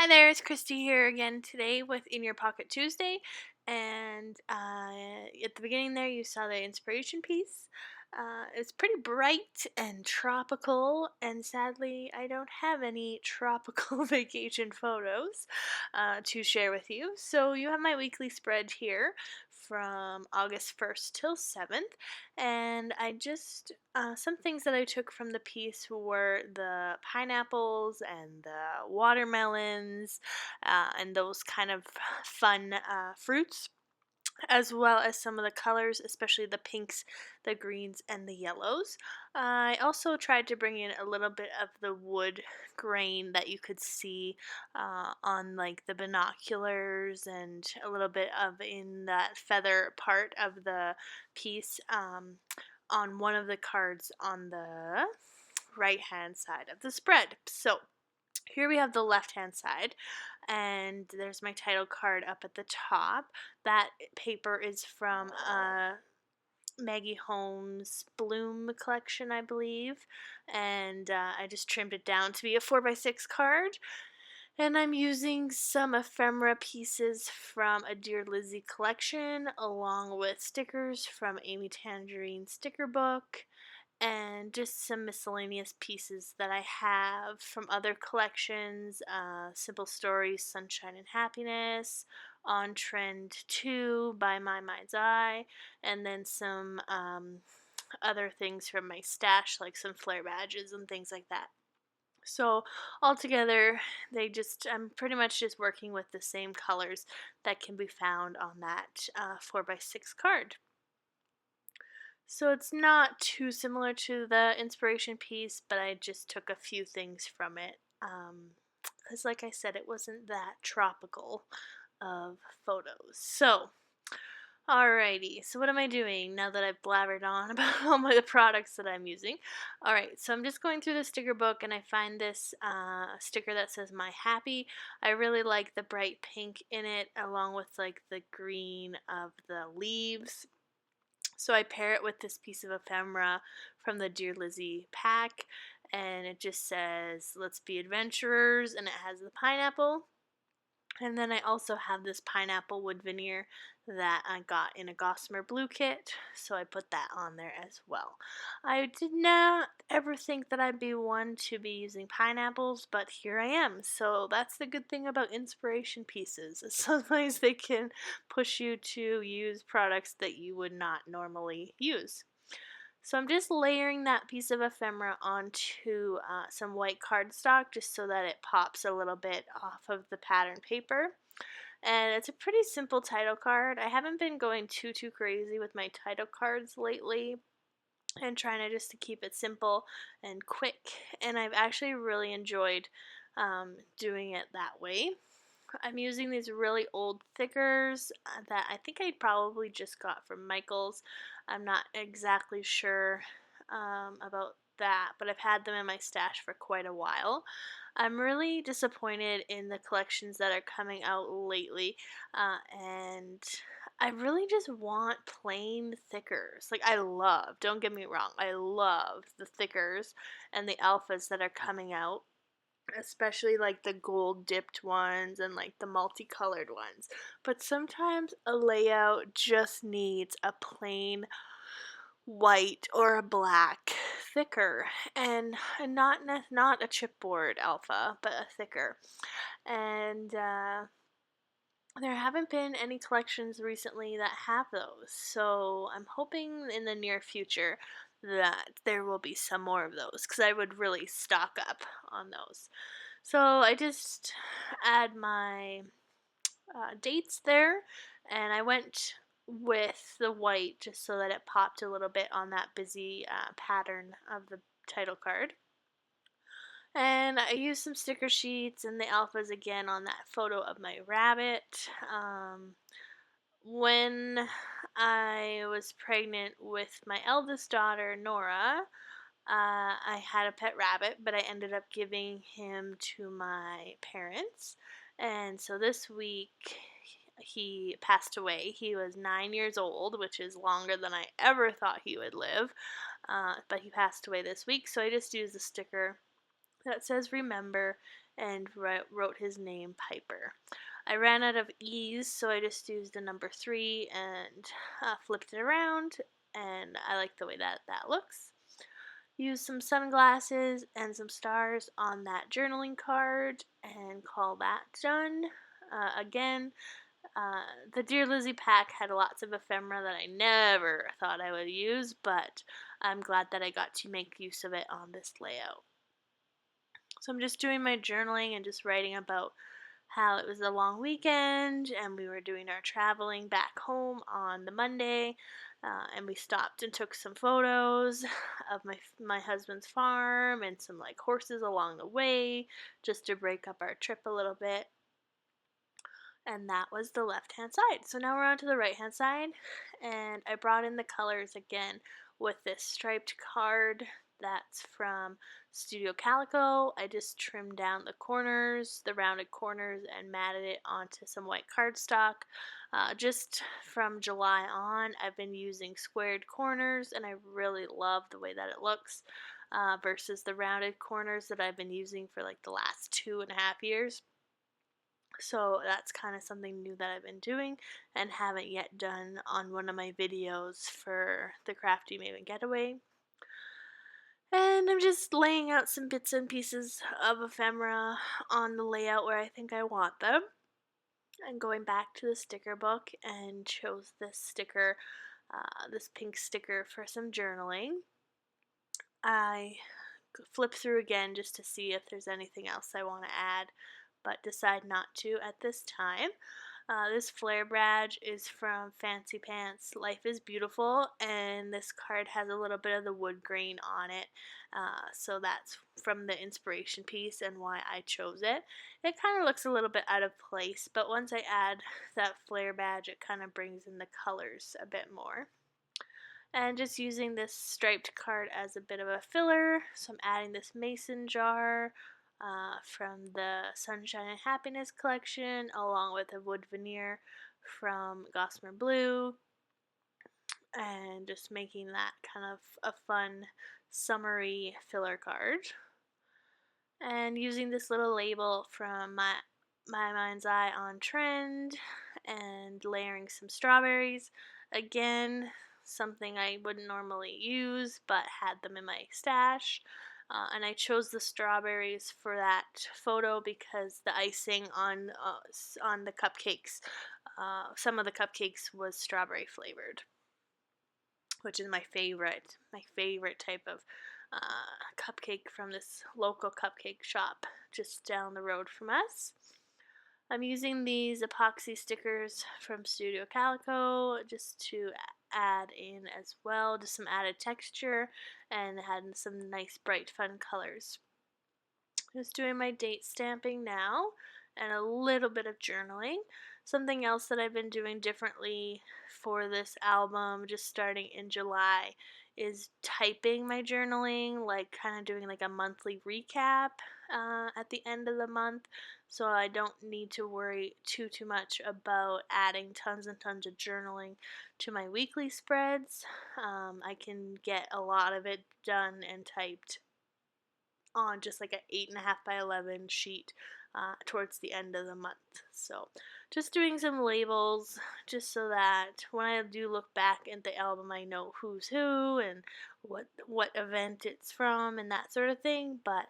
Hi there, it's Kristie here again today with In Your Pocket Tuesday. And at the beginning there, you saw the inspiration piece. It's pretty bright and tropical, and sadly, I don't have any tropical vacation photos to share with you. So, you have my weekly spread here from August 1st till 7th. And some things that I took from the piece were the pineapples and the watermelons and those kind of fun fruits, as well as some of the colors, especially the pinks, the greens, and the yellows. I also tried to bring in a little bit of the wood grain that you could see on like the binoculars, and a little bit of in that feather part of the piece on one of the cards on the right hand side of the spread. So here we have the left hand side, and there's my title card up at the top. That paper is from Maggie Holmes' Bloom collection, I believe, and I just trimmed it down to be a 4x6 card. And I'm using some ephemera pieces from a Dear Lizzie collection, along with stickers from Amy Tangerine's sticker book, and just some miscellaneous pieces that I have from other collections, Simple Stories, Sunshine and Happiness, On Trend 2 by My Mind's Eye, and then some other things from my stash, like some flare badges and things like that. So altogether, I'm pretty much just working with the same colors that can be found on that 4x6 card. So it's not too similar to the inspiration piece, but I just took a few things from it. Because, like I said, it wasn't that tropical of photos. So, alrighty. So, what am I doing now that I've blabbered on about all the products that I'm using? Alright, so I'm just going through the sticker book, and I find this sticker that says My Happy. I really like the bright pink in it, along with like the green of the leaves. So I pair it with this piece of ephemera from the Dear Lizzie pack, and it just says, Let's be adventurers, and it has the pineapple. And then I also have this pineapple wood veneer that I got in a Gossamer Blue kit, so I put that on there as well. I did not ever think that I'd be one to be using pineapples, but here I am. So that's the good thing about inspiration pieces. Sometimes they can push you to use products that you would not normally use. So I'm just layering that piece of ephemera onto some white cardstock, just so that it pops a little bit off of the pattern paper. And it's a pretty simple title card. I haven't been going too crazy with my title cards lately, and trying to keep it simple and quick. And I've actually really enjoyed doing it that way. I'm using these really old thickers that I think I probably just got from Michael's. I'm not exactly sure about that, but I've had them in my stash for quite a while. I'm really disappointed in the collections that are coming out lately, and I really just want plain thickers. Like, don't get me wrong, I love the thickers and the alphas that are coming out, especially like the gold dipped ones and like the multicolored ones. But sometimes a layout just needs a plain white or a black thicker, and not a chipboard alpha, but a thicker. And there haven't been any collections recently that have those, so I'm hoping in the near future that there will be some more of those, because I would really stock up on those. So I just add my dates there, and I went with the white just so that it popped a little bit on that busy pattern of the title card. And I used some sticker sheets and the alphas again on that photo of my rabbit. When I was pregnant with my eldest daughter, Nora, I had a pet rabbit, but I ended up giving him to my parents. And so this week he passed away. He was 9 years old, which is longer than I ever thought he would live. But he passed away this week, so I just used a sticker that says remember and wrote his name Piper. I ran out of E's, so I just used the number 3 and flipped it around, and I like the way that looks. Use some sunglasses and some stars on that journaling card and call that done. Again, the Dear Lizzie pack had lots of ephemera that I never thought I would use, but I'm glad that I got to make use of it on this layout. So I'm just doing my journaling and just writing about how it was a long weekend and we were doing our traveling back home on the Monday, and we stopped and took some photos of my husband's farm and some like horses along the way just to break up our trip a little bit. And that was the left hand side. So now we're on to the right hand side, and I brought in the colors again with this striped card that's from Studio Calico. I just trimmed down the corners, the rounded corners, and matted it onto some white cardstock. Just from July on, I've been using squared corners, and I really love the way that it looks versus the rounded corners that I've been using for like the last 2.5 years. So that's kind of something new that I've been doing and haven't yet done on one of my videos for the Crafty Maven Getaway. And I'm just laying out some bits and pieces of ephemera on the layout where I think I want them. And going back to the sticker book and chose this sticker, this pink sticker for some journaling. I flip through again just to see if there's anything else I want to add, but decide not to at this time. This flare badge is from Fancy Pants Life is Beautiful, and this card has a little bit of the wood grain on it, so that's from the inspiration piece and why I chose it. It kind of looks a little bit out of place, but once I add that flare badge, it kind of brings in the colors a bit more. And just using this striped card as a bit of a filler, so I'm adding this mason jar from the Sunshine and Happiness collection, along with a wood veneer from Gossamer Blue, and just making that kind of a fun summery filler card. And using this little label from my Mind's Eye on Trend and layering some strawberries. Again, something I wouldn't normally use but had them in my stash. And I chose the strawberries for that photo because the icing on the cupcakes, some of the cupcakes was strawberry flavored, which is my favorite type of cupcake from this local cupcake shop just down the road from us. I'm using these epoxy stickers from Studio Calico just to add in as well, just some added texture and add some nice bright fun colors. Just doing my date stamping now and a little bit of journaling. Something else that I've been doing differently for this album, just starting in July, is typing my journaling, like kind of doing like a monthly recap at the end of the month, so I don't need to worry too much about adding tons and tons of journaling to my weekly spreads. I can get a lot of it done and typed on just like an 8.5 by 11 sheet towards the end of the month. So just doing some labels just so that when I do look back at the album, I know who's who and what event it's from and that sort of thing. But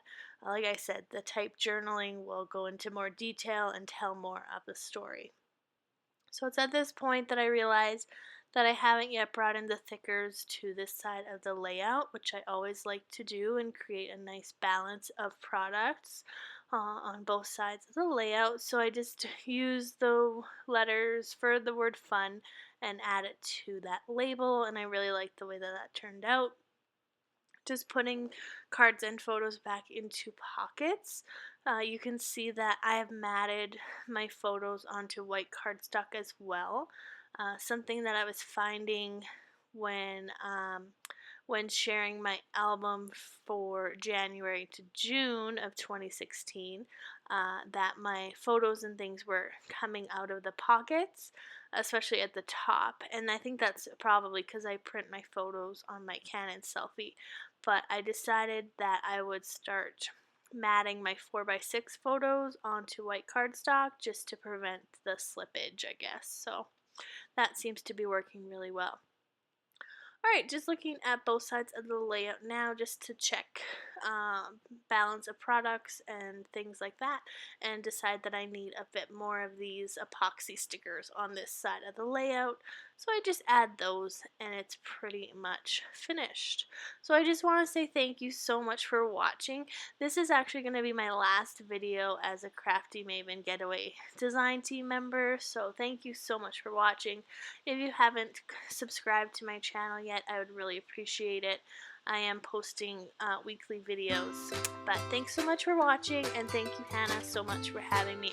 like I said, the type journaling will go into more detail and tell more of the story. So it's at this point that I realize that I haven't yet brought in the thickers to this side of the layout, which I always like to do and create a nice balance of products on both sides of the layout. So I just use the letters for the word fun and add it to that label, and I really like the way that turned out. Just putting cards and photos back into pockets. You can see that I have matted my photos onto white cardstock as well. Something that I was finding when sharing my album for January to June of 2016, that my photos and things were coming out of the pockets, especially at the top. And I think that's probably because I print my photos on my Canon selfie. But I decided that I would start matting my 4x6 photos onto white cardstock just to prevent the slippage, I guess. So that seems to be working really well. Alright, just looking at both sides of the layout now just to check balance of products and things like that, and decide that I need a bit more of these epoxy stickers on this side of the layout. So I just add those and it's pretty much finished. So I just want to say thank you so much for watching. This is actually going to be my last video as a Crafty Maven Getaway design team member, so thank you so much for watching. If you haven't subscribed to my channel yet, I would really appreciate it. I am posting weekly videos. But thanks so much for watching, and thank you, Hannah, so much for having me.